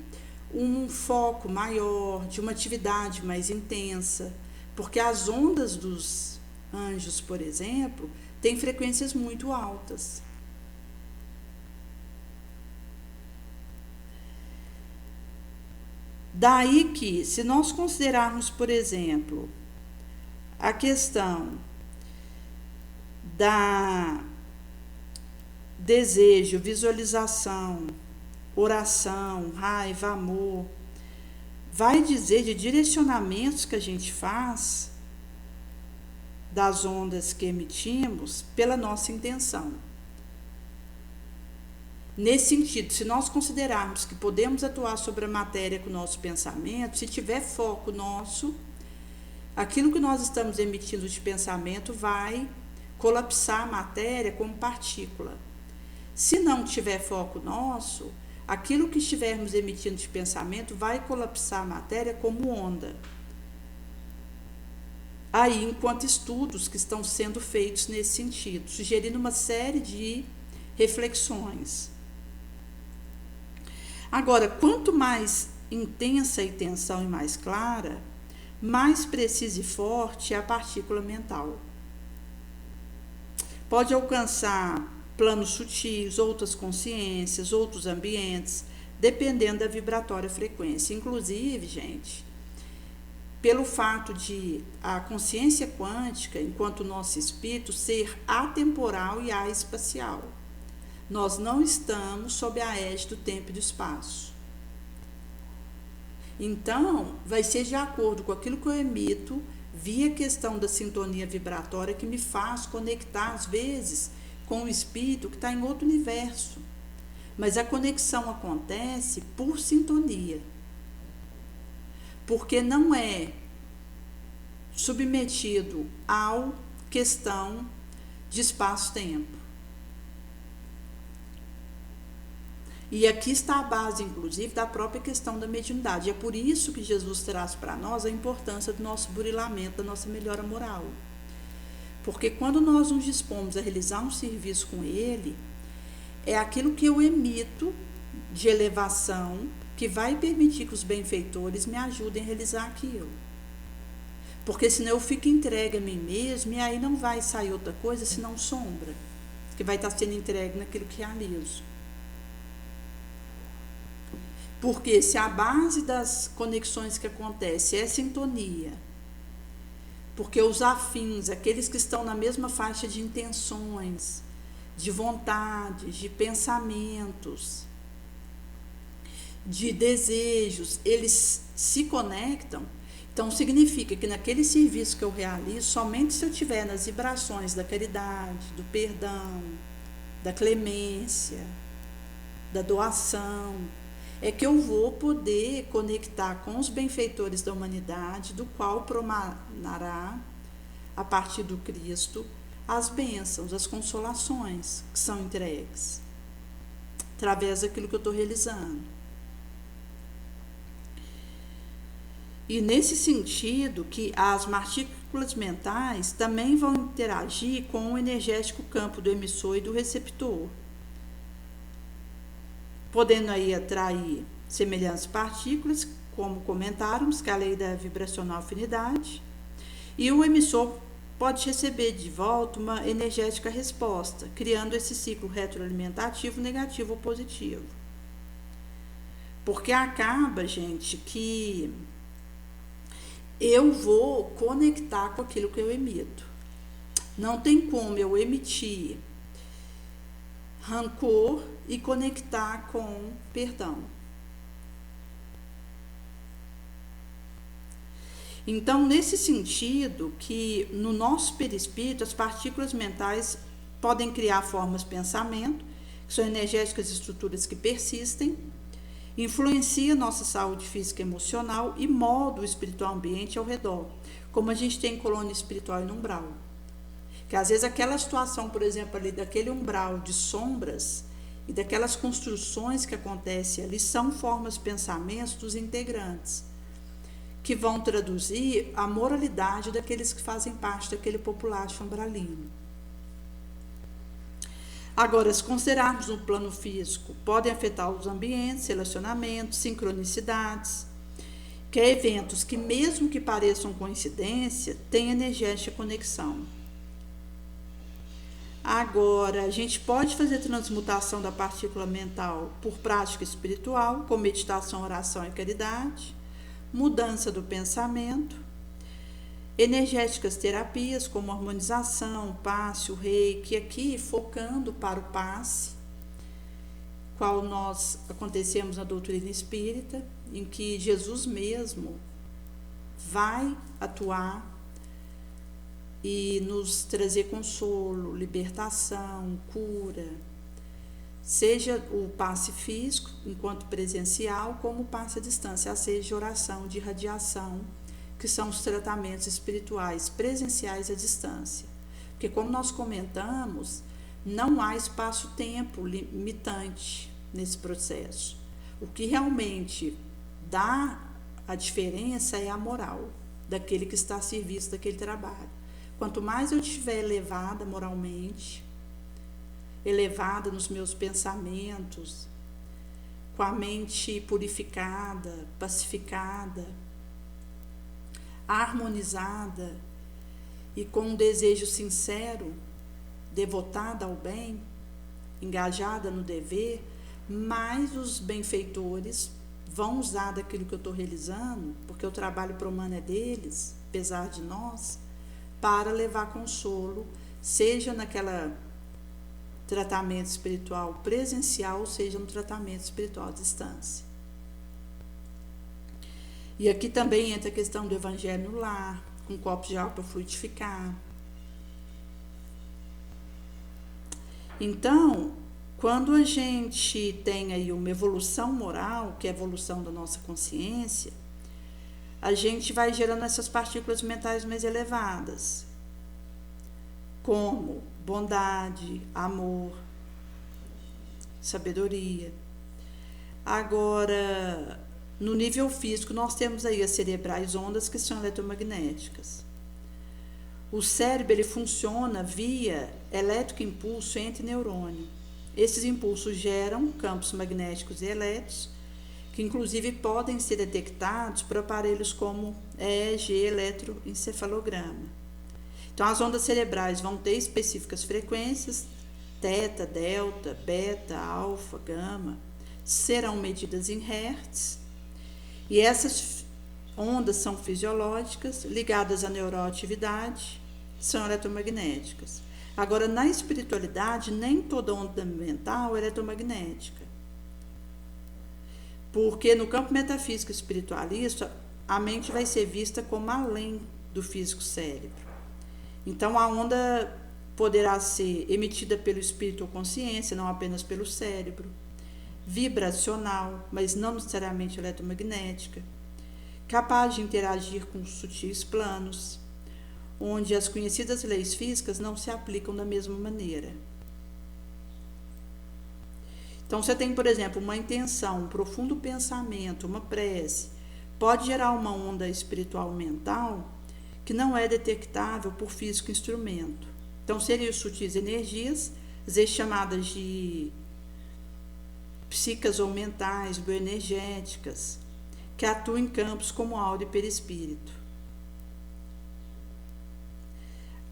um foco maior, de uma atividade mais intensa, porque as ondas dos anjos, por exemplo, têm frequências muito altas. Daí que, se nós considerarmos, por exemplo, a questão da desejo, visualização, oração, raiva, amor, vai dizer de direcionamentos que a gente faz das ondas que emitimos pela nossa intenção. Nesse sentido, se nós considerarmos que podemos atuar sobre a matéria com o nosso pensamento, se tiver foco nosso, aquilo que nós estamos emitindo de pensamento vai colapsar a matéria como partícula. Se não tiver foco nosso, aquilo que estivermos emitindo de pensamento vai colapsar a matéria como onda. Aí, enquanto estudos que estão sendo feitos nesse sentido, sugerindo uma série de reflexões. Agora, quanto mais intensa a intenção e mais clara, mais precisa e forte é a partícula mental. Pode alcançar planos sutis, outras consciências, outros ambientes, dependendo da vibratória frequência. Inclusive, gente, pelo fato de a consciência quântica, enquanto nosso espírito, ser atemporal e espacial. Nós não estamos sob a égide do tempo e do espaço. Então, vai ser de acordo com aquilo que eu emito, via questão da sintonia vibratória, que me faz conectar, às vezes, com o espírito que está em outro universo. Mas a conexão acontece por sintonia. Porque não é submetido à questão de espaço-tempo. E aqui está a base, inclusive, da própria questão da mediunidade. É por isso que Jesus traz para nós a importância do nosso burilamento, da nossa melhora moral. Porque quando nós nos dispomos a realizar um serviço com Ele, é aquilo que eu emito de elevação que vai permitir que os benfeitores me ajudem a realizar aquilo. Porque senão eu fico entregue a mim mesmo e aí não vai sair outra coisa senão sombra, que vai estar sendo entregue naquilo que realizo. Porque se a base das conexões que acontecem é sintonia, porque os afins, aqueles que estão na mesma faixa de intenções, de vontades, de pensamentos, de desejos, eles se conectam, então significa que naquele serviço que eu realizo, somente se eu estiver nas vibrações da caridade, do perdão, da clemência, da doação, é que eu vou poder conectar com os benfeitores da humanidade, do qual promanará, a partir do Cristo, as bênçãos, as consolações que são entregues, através daquilo que eu estou realizando. E nesse sentido que as partículas mentais também vão interagir com o energético campo do emissor e do receptor, podendo aí atrair semelhantes partículas, como comentáramos, que é a lei da vibracional afinidade, e o emissor pode receber de volta uma energética resposta, criando esse ciclo retroalimentativo negativo ou positivo. Porque acaba, gente, que eu vou conectar com aquilo que eu emito. Não tem como eu emitir rancor e conectar com perdão. Então, nesse sentido, que no nosso perispírito, as partículas mentais podem criar formas de pensamento, que são energéticas estruturas que persistem, influencia nossa saúde física e emocional e molda o espiritual ambiente ao redor, como a gente tem colônia espiritual e no umbral. Que às vezes aquela situação, por exemplo, ali daquele umbral de sombras e daquelas construções que acontecem ali são formas de pensamentos dos integrantes, que vão traduzir a moralidade daqueles que fazem parte daquele populacho umbralino. Agora, se considerarmos no plano físico, podem afetar os ambientes, relacionamentos, sincronicidades, que é eventos que, mesmo que pareçam coincidência, têm energética conexão. Agora, a gente pode fazer transmutação da partícula mental por prática espiritual, com meditação, oração e caridade, mudança do pensamento, energéticas terapias como harmonização, passe, o reiki, aqui focando para o passe, qual nós acontecemos na doutrina espírita, em que Jesus mesmo vai atuar e nos trazer consolo, libertação, cura, seja o passe físico, enquanto presencial, como o passe à distância, seja de oração, de irradiação, que são os tratamentos espirituais presenciais à distância. Porque, como nós comentamos, não há espaço-tempo limitante nesse processo. O que realmente dá a diferença é a moral daquele que está a serviço daquele trabalho. Quanto mais eu estiver elevada moralmente, elevada nos meus pensamentos, com a mente purificada, pacificada, harmonizada e com um desejo sincero, devotada ao bem, engajada no dever, mais os benfeitores vão usar daquilo que eu estou realizando, porque o trabalho pro humano é deles, apesar de nós, para levar consolo, seja naquela tratamento espiritual presencial, seja no tratamento espiritual à distância. E aqui também entra a questão do evangelho no lar, com copos de água para fluidificar. Então, quando a gente tem aí uma evolução moral, que é a evolução da nossa consciência, a gente vai gerando essas partículas mentais mais elevadas, como bondade, amor, sabedoria. Agora, no nível físico, nós temos aí as cerebrais ondas, que são eletromagnéticas. O cérebro, ele funciona via elétrico impulso entre neurônio. Esses impulsos geram campos magnéticos e elétricos, que inclusive podem ser detectados por aparelhos como EEG, eletroencefalograma. Então, as ondas cerebrais vão ter específicas frequências, teta, delta, beta, alfa, gama, serão medidas em hertz, e essas ondas são fisiológicas, ligadas à neuroatividade, são eletromagnéticas. Agora, na espiritualidade, nem toda onda mental é eletromagnética. Porque no campo metafísico espiritualista, a mente vai ser vista como além do físico cérebro. Então, a onda poderá ser emitida pelo espírito ou consciência, não apenas pelo cérebro, vibracional, mas não necessariamente eletromagnética, capaz de interagir com sutis planos, onde as conhecidas leis físicas não se aplicam da mesma maneira. Então, você tem, por exemplo, uma intenção, um profundo pensamento, uma prece, pode gerar uma onda espiritual mental que não é detectável por físico instrumento. Então, seriam sutis energias, às vezes chamadas de psíquicas ou mentais, bioenergéticas, que atuam em campos como áurea e perispírito.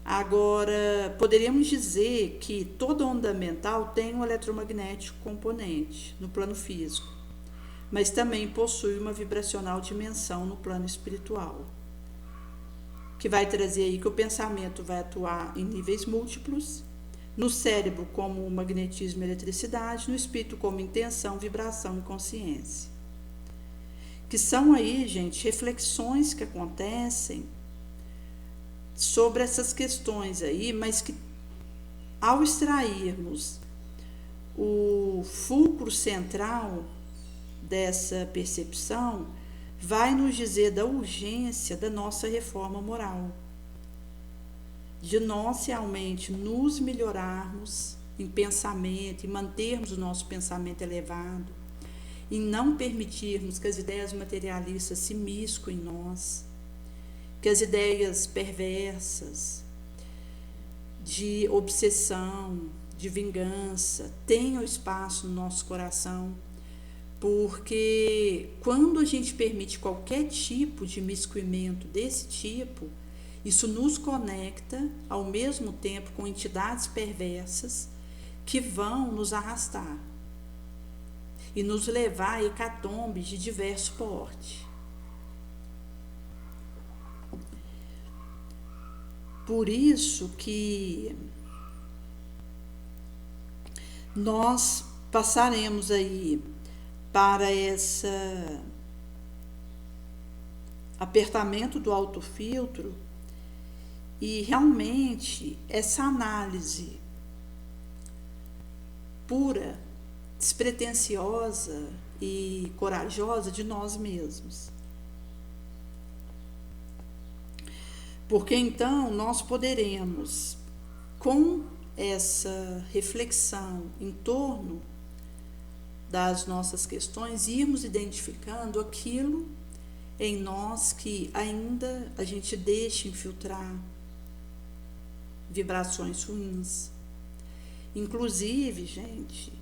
Agora, poderíamos dizer que toda onda mental tem um eletromagnético componente no plano físico, mas também possui uma vibracional dimensão no plano espiritual, que vai trazer aí que o pensamento vai atuar em níveis múltiplos, no cérebro como magnetismo e eletricidade, no espírito como intenção, vibração e consciência. Que são aí, gente, reflexões que acontecem sobre essas questões aí, mas que ao extrairmos o fulcro central dessa percepção, vai nos dizer da urgência da nossa reforma moral, de nós realmente nos melhorarmos em pensamento, e mantermos o nosso pensamento elevado, e não permitirmos que as ideias materialistas se miscuem em nós, que as ideias perversas de obsessão, de vingança tenham espaço no nosso coração, porque quando a gente permite qualquer tipo de imiscuimento desse tipo, isso nos conecta ao mesmo tempo com entidades perversas que vão nos arrastar e nos levar a hecatombes de diverso porte. Por isso que nós passaremos aí para esse apertamento do autofiltro e realmente essa análise pura, despretensiosa e corajosa de nós mesmos. Porque então nós poderemos, com essa reflexão em torno das nossas questões, irmos identificando aquilo em nós que ainda a gente deixa infiltrar vibrações ruins. Inclusive, gente,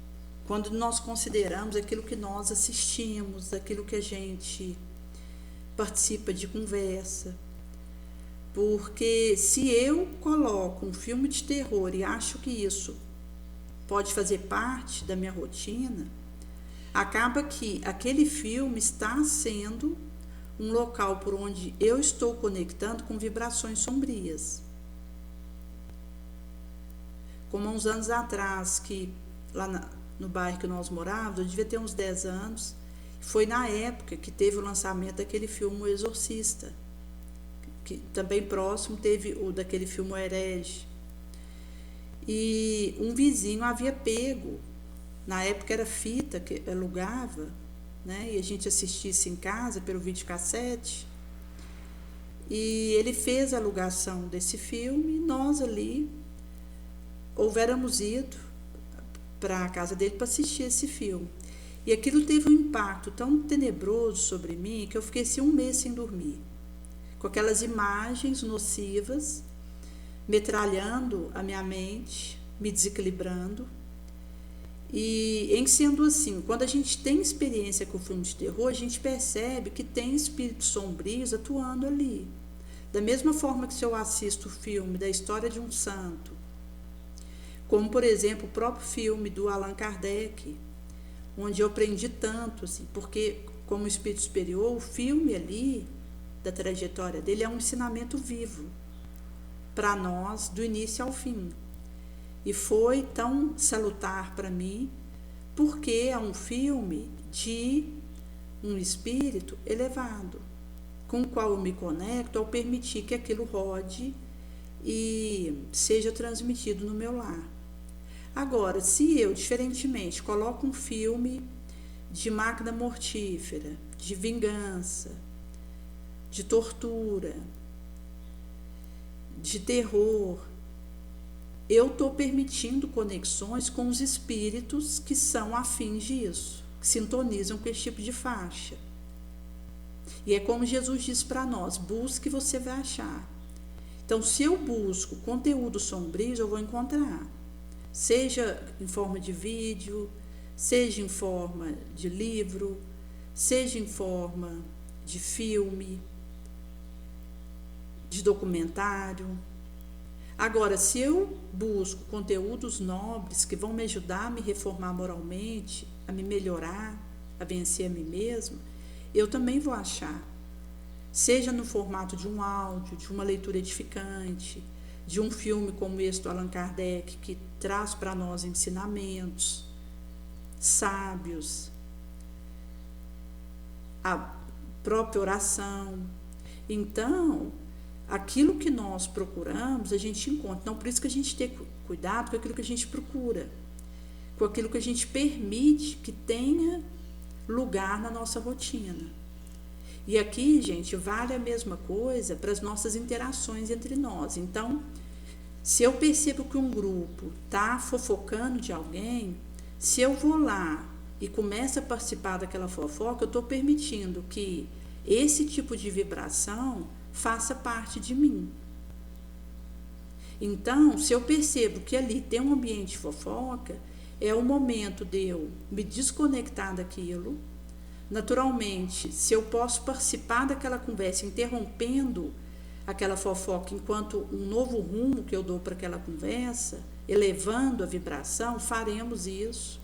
quando nós consideramos aquilo que nós assistimos, aquilo que a gente participa de conversa, porque se eu coloco um filme de terror e acho que isso pode fazer parte da minha rotina, acaba que aquele filme está sendo um local por onde eu estou conectando com vibrações sombrias. Como há uns anos atrás, que lá no bairro que nós morávamos, eu devia ter uns 10 anos, foi na época que teve o lançamento daquele filme O Exorcista, que também próximo teve o daquele filme O Herege. E um vizinho havia pego, na época era fita que alugava, né? E a gente assistia isso em casa pelo videocassete. E ele fez a alugação desse filme e nós ali houvéramos ido para a casa dele para assistir esse filme. E aquilo teve um impacto tão tenebroso sobre mim que eu fiquei assim um mês sem dormir, com aquelas imagens nocivas metralhando a minha mente, me desequilibrando. E em sendo assim, quando a gente tem experiência com o filme de terror, a gente percebe que tem espíritos sombrios atuando ali. Da mesma forma que se eu assisto o filme da história de um santo, como por exemplo o próprio filme do Allan Kardec, onde eu aprendi tanto, assim, porque como espírito superior, o filme ali da trajetória dele é um ensinamento vivo para nós do início ao fim. E foi tão salutar para mim, porque é um filme de um espírito elevado, com o qual eu me conecto ao permitir que aquilo rode e seja transmitido no meu lar. Agora, se eu, diferentemente, coloco um filme de máquina mortífera, de vingança, de tortura, de terror, eu estou permitindo conexões com os espíritos que são afins disso, que sintonizam com esse tipo de faixa. E é como Jesus diz para nós: busque e você vai achar. Então, se eu busco conteúdo sombrio, eu vou encontrar, seja em forma de vídeo, seja em forma de livro, seja em forma de filme, de documentário. Agora, se eu busco conteúdos nobres que vão me ajudar a me reformar moralmente, a me melhorar, a vencer a mim mesmo, eu também vou achar. Seja no formato de um áudio, de uma leitura edificante, de um filme como esse do Allan Kardec, que traz para nós ensinamentos sábios, a própria oração. Então, aquilo que nós procuramos, a gente encontra. Então, por isso que a gente tem cuidado com aquilo que a gente procura, com aquilo que a gente permite que tenha lugar na nossa rotina. E aqui, gente, vale a mesma coisa para as nossas interações entre nós. Então, se eu percebo que um grupo está fofocando de alguém, se eu vou lá e começo a participar daquela fofoca, eu estou permitindo que esse tipo de vibração faça parte de mim. Então, se eu percebo que ali tem um ambiente de fofoca, é o momento de eu me desconectar daquilo. Naturalmente, se eu posso participar daquela conversa interrompendo aquela fofoca enquanto um novo rumo que eu dou para aquela conversa, elevando a vibração, faremos isso.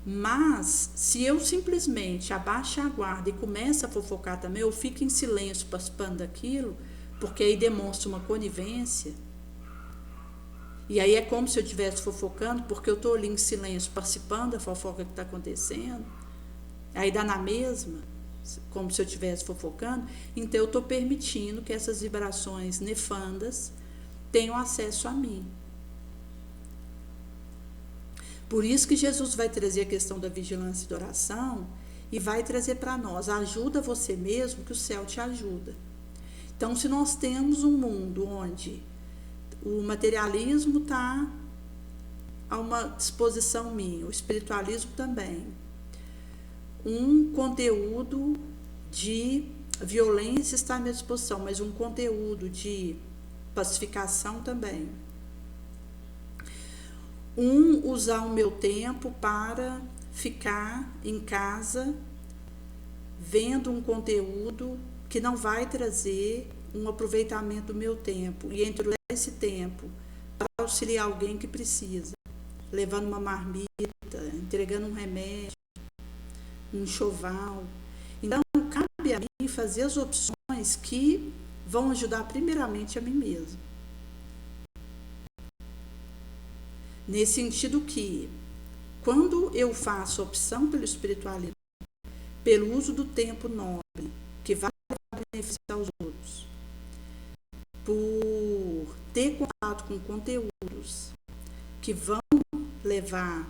Mas, se eu simplesmente abaixo a guarda e começo a fofocar também, eu fico em silêncio participando daquilo, porque aí demonstra uma conivência. E aí é como se eu estivesse fofocando, porque eu estou ali em silêncio participando da fofoca que está acontecendo. Aí dá na mesma, como se eu estivesse fofocando. Então eu estou permitindo que essas vibrações nefandas tenham acesso a mim. Por isso que Jesus vai trazer a questão da vigilância e da oração e vai trazer para nós: ajuda você mesmo, que o céu te ajuda. Então, se nós temos um mundo onde o materialismo está a uma disposição minha, o espiritualismo também, um conteúdo de violência está à minha disposição, mas um conteúdo de pacificação também. Usar o meu tempo para ficar em casa vendo um conteúdo que não vai trazer um aproveitamento do meu tempo, e entre esse tempo para auxiliar alguém que precisa, levando uma marmita, entregando um remédio, um enxoval. Então, cabe a mim fazer as opções que vão ajudar primeiramente a mim mesmo. Nesse sentido que, quando eu faço a opção pelo espiritualismo, pelo uso do tempo nobre, que vai beneficiar os outros, por ter contato com conteúdos que vão levar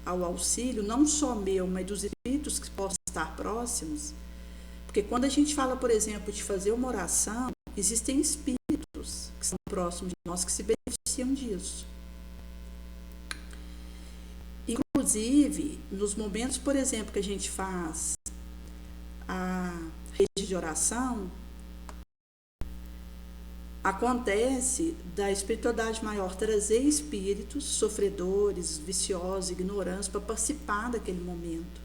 ao auxílio, não só meu, mas dos espíritos que possam estar próximos, porque quando a gente fala, por exemplo, de fazer uma oração, existem espíritos que são próximos de nós que se beneficiam disso. Inclusive, nos momentos, por exemplo, que a gente faz a rede de oração, acontece da espiritualidade maior trazer espíritos sofredores, viciosos, ignorantes, para participar daquele momento.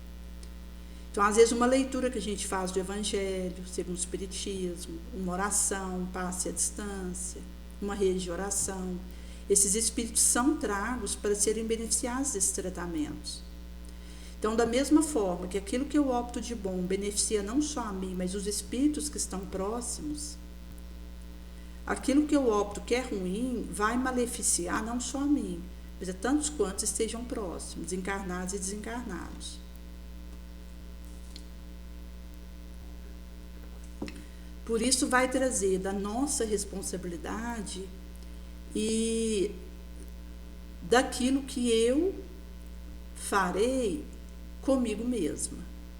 Então, às vezes, uma leitura que a gente faz do Evangelho, segundo o Espiritismo, uma oração, um passe à distância, uma rede de oração, esses espíritos são tragos para serem beneficiados desses tratamentos. Então, da mesma forma que aquilo que eu opto de bom beneficia não só a mim, mas os espíritos que estão próximos, aquilo que eu opto que é ruim vai maleficiar não só a mim, mas a tantos quantos estejam próximos, encarnados e desencarnados. Por isso vai trazer da nossa responsabilidade e daquilo que eu farei comigo mesma.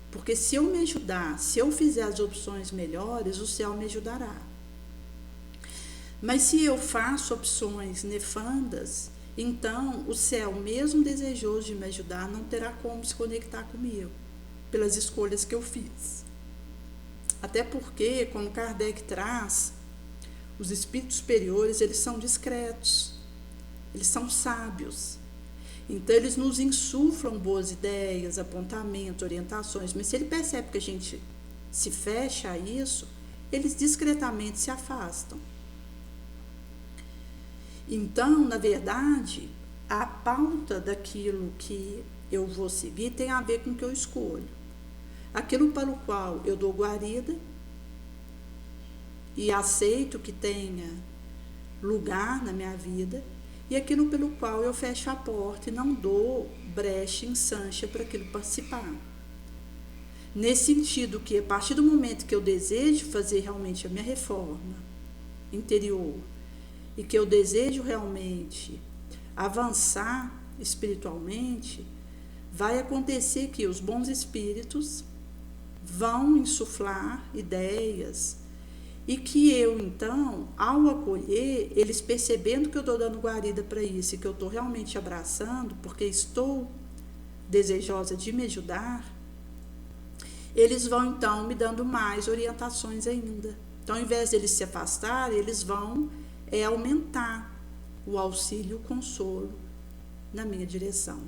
Porque se eu me ajudar, se eu fizer as opções melhores, o céu me ajudará. Mas se eu faço opções nefandas, então o céu, mesmo desejoso de me ajudar, não terá como se conectar comigo, pelas escolhas que eu fiz. Até porque, como Kardec traz, os espíritos superiores, eles são discretos, eles são sábios. Então, eles nos insuflam boas ideias, apontamentos, orientações, mas se ele percebe que a gente se fecha a isso, eles discretamente se afastam. Então, na verdade, a pauta daquilo que eu vou seguir tem a ver com o que eu escolho. Aquilo para o qual eu dou guarida e aceito que tenha lugar na minha vida, e aquilo pelo qual eu fecho a porta e não dou brecha, ensancha para aquilo participar. Nesse sentido que, a partir do momento que eu desejo fazer realmente a minha reforma interior, e que eu desejo realmente avançar espiritualmente, vai acontecer que os bons espíritos vão insuflar ideias e que eu, então, ao acolher, eles percebendo que eu estou dando guarida para isso e que eu estou realmente abraçando, porque estou desejosa de me ajudar, eles vão, então, me dando mais orientações ainda. Então, ao invés de eles se afastarem, eles vão é aumentar o auxílio e o consolo na minha direção.